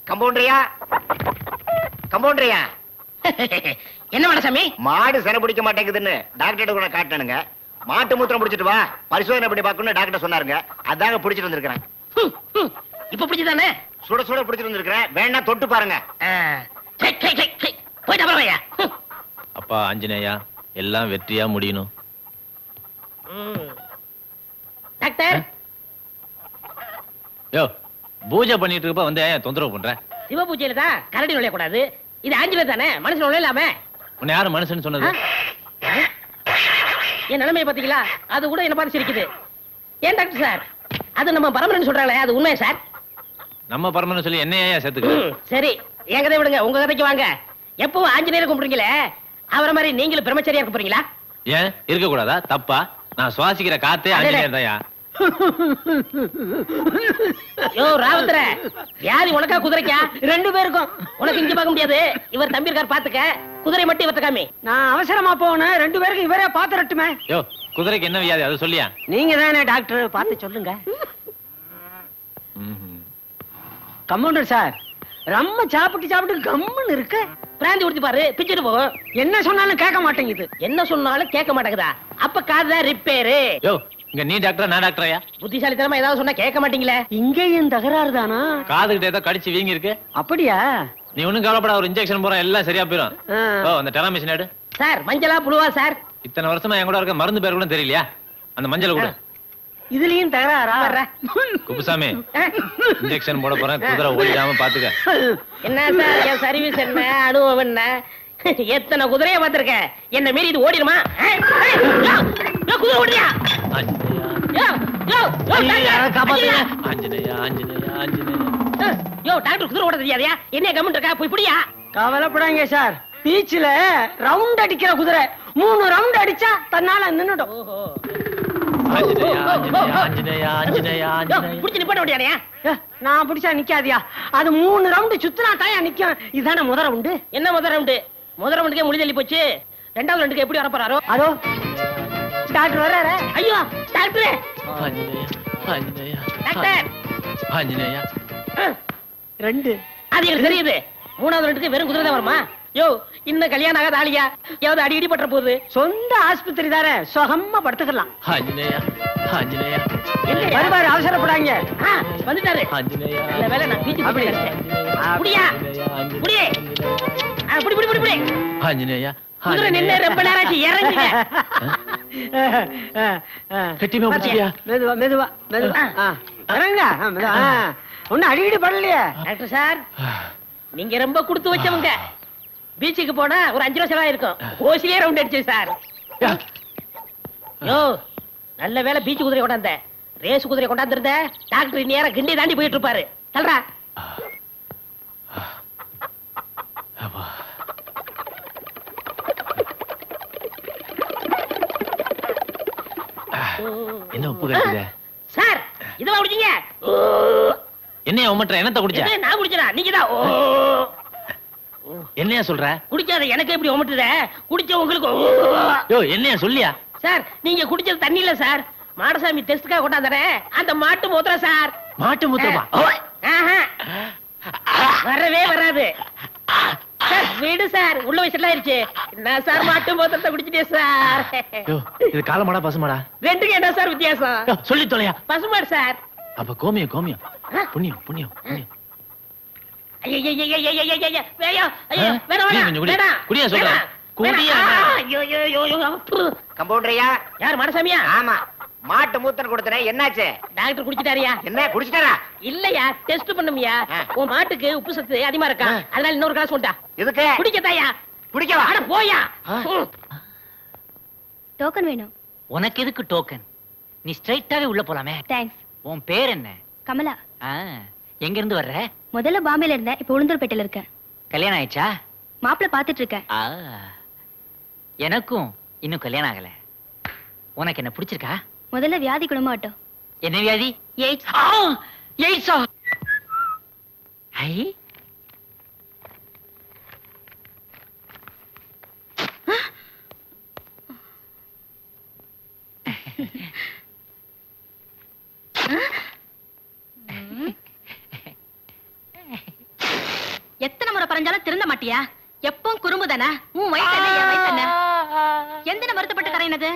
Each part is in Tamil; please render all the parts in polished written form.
கம்பவுண்டரியா கம்பவுண்டரியா என்ன மனசாமி? மாடு சனை பிடிக்க மாட்டேங்குதுன்னு டாக்டர் கூட காட்டணுங்க. மாட்டு மூத்திரம் பிடிச்சிட்டு வா, பரிசோதனை பண்ணி பார்க்கணும்னு டாக்டர் சொன்னாருங்க. அதாங்க பிடிச்சிட்டு வந்திருக்கிறேன். இப்ப பிடிச்சதானே? சுட சுட பிடிச்சிட்டு வந்திருக்கிறேன். வேணா தொட்டு பாருங்க. போயிட்டு அப்புறம் அப்பா ஆஞ்சநேயா, எல்லாம் வெற்றியா முடியணும். டாக்டர் யோ, பூஜை பண்ணிட்டு இருப்ப வந்து தொந்தரவு பண்ற? சிவ பூஜையில தான் கரடி நுழைய கூடாது. இது ஆஞ்சநேயர் தானே, மனுஷன் நுழையலாமே. உன்னை யாரு மனுஷன் சொன்னது? என் நிலைமையை பாத்தீங்களா? அது கூட என்ன பார்த்து சிரிக்குது. ஏன் டாக்டர் சார், அது நம்ம பரமரன் சொல்றாங்களே, அது உண்மையா சார்? நம்ம பரமன்னு சொல்லி என்னையா சேர்த்துக்க? சரி, என் கதை விடுங்க, உங்க கதைக்கு வாங்க. எப்பவும் ஆஞ்சநேயரை கும்பிடுறீங்களே, அவரை மாதிரி நீங்களும் பிரம்மச்சரியா இருக்க போறீங்களா? ஏன் இருக்க கூடாதா? தப்பா? நான் சுவாசிக்கிற காத்தே ஆஞ்சநேயர் தான்யா. யோ ராவுத்தர, வியாதி உனக்கா குதிரைக்கா? ரெண்டு பேருக்கும். உனக்கு இங்க பார்க்க முடியாது, இவர் தம்பி இருக்கார் பாத்துக்க. குதிரை மட்டும் இவர்த்த காமி. நான் அவசரமா போனேன், ரெண்டு பேருக்கு இவரே பாத்துறட்டுமே. யோ, குதிரைக்கு என்ன வியாதி அது சொல்லியா? நீங்க தானே டாக்டர், பார்த்து சொல்லுங்க. கம்பவுண்டர் சார், ரொம்ப சாப்பிட்டு கம்முன்னு இருக்கு. பிராந்தி குடிச்சு பாரு, பிச்சுட்டு போகும். என்ன சொன்னாலும் கேட்க மாட்டேங்குது. என்ன சொன்னாலும் கேட்க மாட்டேங்குதா? அப்ப காதுதான் ரிப்பேரு. யோ, இங்க நீ டாக்டரா நான் டாக்டரையா? புத்திசாலித்தனமா ஏதாவது சொன்னா கேட்க மாட்டீங்களே. இங்கேயும் தகராறு தானா? காதுகிட்ட ஏதோ கடிச்சு வீங்கி இருக்கு. அப்படியா? நீ ஒண்ணும் கவலைப்பட, ஒரு இன்ஜெக்ஷன் போற எல்லாம் சரியா போயிடும். ஓ, அந்த டெராமிஷன் எடு. சார், மஞ்சளா புழுவா சார்? இத்தனை வருஷமா என் கூட இருக்க மருந்து பேர் கூட தெரியலையா? அந்த மஞ்சள் கூட. இதுலயும் தகராறா? குப்புசாமி, இன்ஜெக்ஷன் போட போறேன், குதிரை ஓடிடாம பாத்துக்க. என்ன சார், என் சர்வீஸ் என்ன, அனுபவம் என்ன? எத்தனை குதிரைய பாத்திருக்க, என்ன மீறி இது ஓடிடுமா? குதிரை ஓடியா? டாக்டர் குதிரை ஓட தெரியாதயா? என்ன கமெண்ட் இருக்கா? போய் புடியா. கவலைப்படாங்க சார், பீச்ல ரவுண்ட் அடிக்கிற குதிரை 3 ரவுண்ட் அடிச்சா தன்னால நின்னுடும். நான் பிடிச்சா நிக்காதியா? அது 3 ரவுண்ட் சுத்தினா தாயா நிக்கும். இதுதானே முத ரவுண்டு. என்ன முத ரவுண்டு? முத ரவுண்டுக்கே முடி தள்ளி போச்சு. ரெண்டாவது ரவுண்டுக்கு எப்படி வர போறாரோ? அதோ டாக்டர் வர்றாரு. ஐயோ டாக்டர், டாக்டர் ஆஞ்சநேயா. 2 அது எனக்கு தெரியுது. 3வது ரவுண்டுக்கு வெறும் குதிரை தான் வருமா? யோ, இன்னும் கல்யாணம் ஆகாத ஆளியா? ஏதாவது அடி பற்ற போகுது. சொந்த ஆஸ்பத்திரி தானே, சுகமா படுத்துக்கலாம். ஆஞ்சநேயா, ஆஞ்சநேயா. வருவாரு, அவசரப்படாங்க. வந்துட்டாரு. ஆஞ்சநேயா. இல்ல வேலை, நான் பீச்சு புடியா புடியே. புடி புடி புடி புடி. ஆஞ்சநேயா. குதிரை நின்னு ரொம்ப நேரம் ஆச்சு, இறங்குங்க. கட்டிமா பிடிச்சியா? மெதுவா மெதுவா மெதுவா இறங்க. ஒன்னும் அடிக்கடி படலையே. டாக்டர் சார், நீங்க ரொம்ப கொடுத்து வச்சவங்க. பீச்சுக்கு போனா ஒரு 5 ரூபா செலவா இருக்கும். ஓசிலே ரவுண்ட் அடிச்சு சார். யோ, நல்ல வேலை பீச்சு குதிரை கொண்டாந்த. ரேஸ் குதிரை கொண்டாந்துருந்த டாக்டர் நேரம் கிண்டி தாண்டி போயிட்டு இருப்பாரு. தல்றா. என்ன உப்பு கட்டுது சார்? இதுவா குடிச்சீங்க? என்னையா உமட்ற? என்னத்த குடிச்ச? நான் குடிச்சா? நீங்க தான். என்னையா சொல்ற? குடிக்காத எனக்கு எப்படி உமட்டுத? குடிச்ச உங்களுக்கு. யோ, என்னையா சொல்லியா? சார், நீங்க குடிச்சது தண்ணி இல்ல சார், மாடசாமி டெஸ்ட்காக கொண்டாந்தறே அந்த மாட்டு மூத்திரம் சார். மாட்டு மூத்திரமா? வரவே வராது சார். வீடு சார், உள்ள வயசுல ஆயிருச்சு. என்ன சார், மாட்டு மூத்திரத்தை குடிச்சிட்டே சார். இது காலமாடா பசுமாடா? ரெண்டுக்கு என்ன சார் வித்தியாசம்? சொல்லி தொலையா. பசுமாடு சார். அப்ப கோமியம், கோமியம். புண்ணியம், புண்ணியம், புண்ணியம். கம்பவுண்டரியா? யார் மனசாமியா? ஆமா, மாட்டு மூத்தன் கொடுத்தனே, என்னாச்சு? டாக்டர் குடிச்சிட்டாரியா? என்ன குடிச்சிட்டாரா? இல்லையா, டெஸ்ட் பண்ணுமியா. உன் மாட்டுக்கு உப்பு சத்து அதிகமா இருக்கா, அதனால இன்னொரு கிளாஸ் கொண்டா. இதுக்கு குடிக்கத்தாயா? குடிக்கவா? அட போயா. டோக்கன் வேணும். உனக்கு எதுக்கு டோக்கன்? நீ ஸ்ட்ரைட்டாவே உள்ள போலாமே. தேங்க்ஸ். உன் பேர் என்ன? கமலா. எங்க இருந்து வர்ற? முதல்ல பாம்பேல இருந்தேன், இப்ப உளுந்தூர்பேட்டையில இருக்கேன். கல்யாணம் ஆயிடுச்சா? மாப்பிள்ள பாத்துட்டு இருக்கேன். எனக்கும் இன்னும் கல்யாணம் ஆகல. உனக்கு என்ன பிடிச்சிருக்கா? முதல்ல வியாதி குணமாட்டும். என்ன வியாதி? எய்ட்ஸ். எய்ட்ஸா? ஐ, முறை பறஞ்சாலும் திருந்த மாட்டியா? எப்பவும் குறும்பு தானே? உன் வயசு என்ன, என் வயசு என்ன? எந்த வருத்தப்பட்டு கரையினது?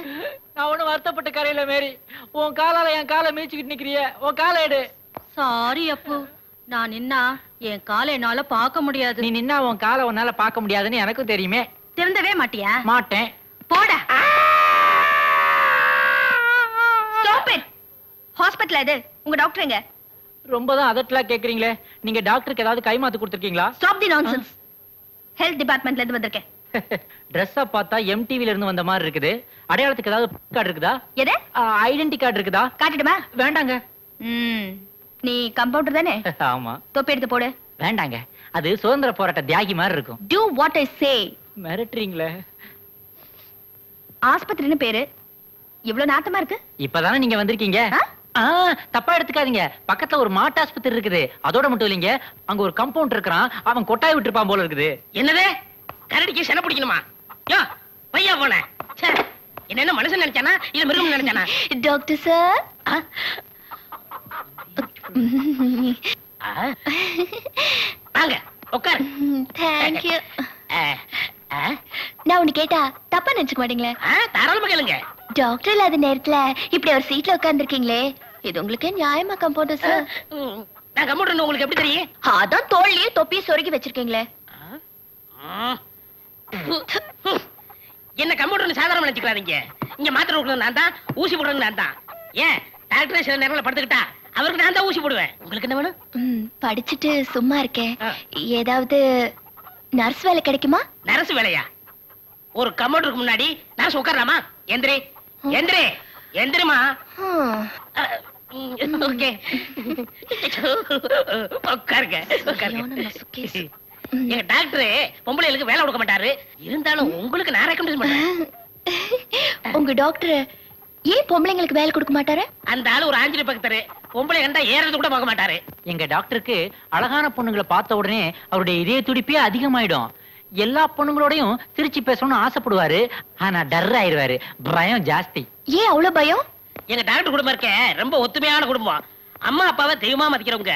நான் ஒண்ணு வருத்தப்பட்டு கரையில மேரி. உன் காலால என் காலை மீச்சுக்கிட்டு நிக்கிறிய. உன் காலை எடு. சாரி அப்பு, நான் நின்னா என் காலை என்னால பார்க்க முடியாது. நீ நின்னா உன் காலை உன்னால பார்க்க முடியாதுன்னு எனக்கும் தெரியுமே. திருந்தவே மாட்டியா? மாட்டேன். போட. Stop it. ஹாஸ்பிடல் இது. உங்க டாக்டர் எங்க? ரொம்பதான் அதட்டலா கேக்குறீங்களே. நீங்க டாக்டருக்கு ஏதாவது கைமாத்து கொடுத்திருக்கீங்களா? Stop the nonsense. ஹெல்த் டிபார்ட்மெண்ட்ல இருந்து வந்திருக்கேன். ட்ரெஸ்ஸா பார்த்தா எம்டிவில இருந்து வந்த மாதிரி இருக்குது. அடையாளத்துக்கு ஏதாவது கார்டு இருக்குதா? எது? ஐடென்டி கார்டு இருக்குதா? காட்டிடுமா? வேண்டாங்க. நீ கம்பவுண்டர் தானே? ஆமா. தொப்பி எடுத்து போடு. வேண்டாங்க, அது சுதந்திர போராட்ட தியாகி மாதிரி இருக்கும். Do what I say. மிரட்டுறீங்களே. ஆஸ்பத்திரின்னு பேரு. இவ்வளவு நாட்டமா இருக்கு. இப்பதானே நீங்க வந்திருக்கீங்க. தப்பா எடுத்துக்காதீங்க. பக்கத்துல ஒரு மாட்டு ஆஸ்பத்திரி இருக்குது. அதோட மட்டும் இல்லைங்க, அங்க ஒரு கம்பவுண்டர் இருக்கிறான். அவன் கொட்டாய் விட்டுருப்பான் போல இருக்குது. என்னது? கரடிக்கு சென பிடிக்கணுமா? யோ பையா போன. என்ன மனுஷன் நினைச்சானா இல்ல மிருகம் நினைச்சானா? Doctor sir. வாங்க உட்காரு. Thank you. நான் ஒண்ணு கேட்டா தப்பா நினைச்சுக்க மாட்டீங்களே? தாராளமா கேளுங்க. டாக்டர் இல்லாத நேரத்துல இப்படி ஒரு சீட்ல உட்கார்ந்துருக்கீங்களே, இது உங்களுக்கு நியாயமா கம்பவுண்டர் சார்? நான் கம்ப்யூட்டர் உங்களுக்கு எப்படி தெரியும்? அதான் தோல்லையே தொப்பியை சொருகி வச்சிருக்கீங்களே. என்ன கம்ப்யூட்டர் சாதாரண நினைச்சுக்காதீங்க. இங்க மாத்திரை கொடுக்கறது நான் தான், ஊசி போடுறது நான் தான். ஏன் டாக்டர் சில நேரத்துல படுத்துக்கிட்டா அவருக்கு நான் தான் ஊசி போடுவேன். உங்களுக்கு என்ன வேணும்? படிச்சுட்டு சும்மா இருக்கேன், ஏதாவது நர்ஸ் வேலை கிடைக்குமா? நர்ஸ் வேலையா? ஒரு கம்ப்யூட்டருக்கு முன்னாடி நர்ஸ் உட்காரலாமா? எந்திரி எந்திரி எந்திரிமா. ஓகே உட்காருங்க உட்காருங்க. எங்க டாக்டர் பொம்பளைகளுக்கு வேலை கொடுக்க மாட்டாரு. இருந்தாலும் உங்களுக்கு நான் ரெக்கமெண்ட் பண்றேன். உங்க டாக்டர் ஏன் பொம்பளைங்களுக்கு வேலை கொடுக்க மாட்டாரு? அந்த ஆளு ஒரு ஆஞ்சலி பக்தர். பொம்பளை கண்டா ஏறது கூட பார்க்க மாட்டாரு. எங்க டாக்டருக்கு அழகான பொண்ணுங்களை பார்த்த உடனே அவருடைய இதய துடிப்பே அதிகமாயிடும். எல்லா பொண்ணுங்களோடையும் சிரிச்சு பேசணும்னு ஆசைப்படுவாரு. ஆனா டர் ஆயிருவாரு. பயம் ஜாஸ்தி. ஏன் அவ்வளவு பயம்? எங்க டாக்டர் குடும்பம் இருக்க ரொம்ப ஒத்துமையான குடும்பம். அம்மா அப்பாவை தெய்வமா மதிக்கிறவங்க.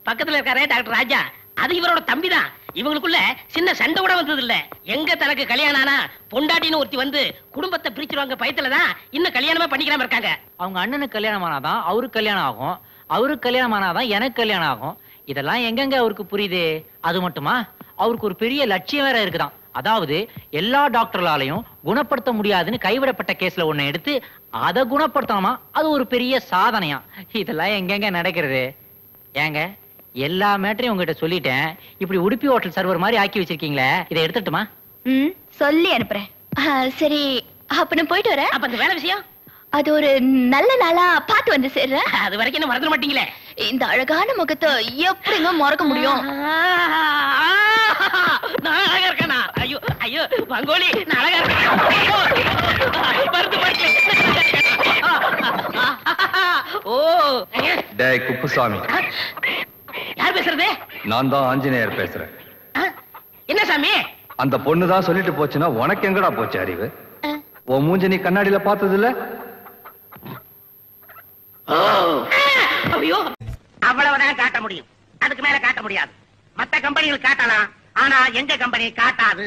பக்கத்துல இருக்காரே டாக்டர் ராஜா, அது இவரோட தம்பி தான். இவங்களுக்குள்ள சின்ன சண்டை கூட வந்தது இல்ல. எங்க தனக்கு கல்யாணம் ஆனா பொண்டாட்டின்னு ஒருத்தி வந்து குடும்பத்தை பிரிச்சிருவாங்க பயத்துலதான் இன்னும் கல்யாணமா பண்ணிக்காம இருக்காங்க. அவங்க அண்ணனுக்கு கல்யாணம் ஆனாதான் அவருக்கு கல்யாணம் ஆகும். அவருக்கு கல்யாணம் ஆனாதான் எனக்கு கல்யாணம் ஆகும். இதெல்லாம் எங்கெங்க அவருக்கு புரியுது? அது மட்டுமா, அவருக்கு ஒரு பெரிய லட்சியம் வேற இருக்குதான். அதாவது எல்லா டாக்டர்களாலையும் குணப்படுத்த முடியாதுன்னு கைவிடப்பட்ட கேஸ்ல ஒண்ணு எடுத்து அதை குணப்படுத்தணுமா. அது ஒரு பெரிய சாதனையா. இதெல்லாம் எங்கெங்க நடக்கிறது? ஏங்க எல்லா மேட்டரையும் உங்ககிட்ட சொல்லிட்டேன். இப்படி உடுப்பி ஹோட்டல் சர்வர் மாதிரி ஆக்கி வச்சிருக்கீங்களே, இதை எடுத்துட்டுமா? சொல்லி அனுப்புறேன். சரி, அப்ப நான் போயிட்டு வரேன். அப்ப அந்த வேலை விஷயம் அது ஒரு நல்ல நாளா பார்த்து வந்து சேர்றேன். அது வரைக்கும் என்ன மறந்துட மாட்டீங்களே? இந்த அழகான முகத்தை எப்படிங்க மறக்க முடியும்? நான் அழகா இருக்கேனா? ஐயோ ஐயோ மங்கோலி, நான் அழகா இருக்கேன். ஓ டேய் குப்புசாமி. யார் பேசுறது? நான் தான் ஆஞ்சநேயர் பேசுறேன். என்ன சாமி? அந்த பொண்ணு தான் சொல்லிட்டு போச்சுன்னா உனக்கு எங்கடா போச்சு அறிவு? உன் மூஞ்சி நீ கண்ணாடியில பார்த்தது இல்ல? ஐயோ, அவ்வளவுதான் காட்ட முடியும். அதுக்கு மேல காட்ட முடியாது. மத்த கம்பெனிகள் காட்டலாம், ஆனா எங்க கம்பெனி காட்டாது.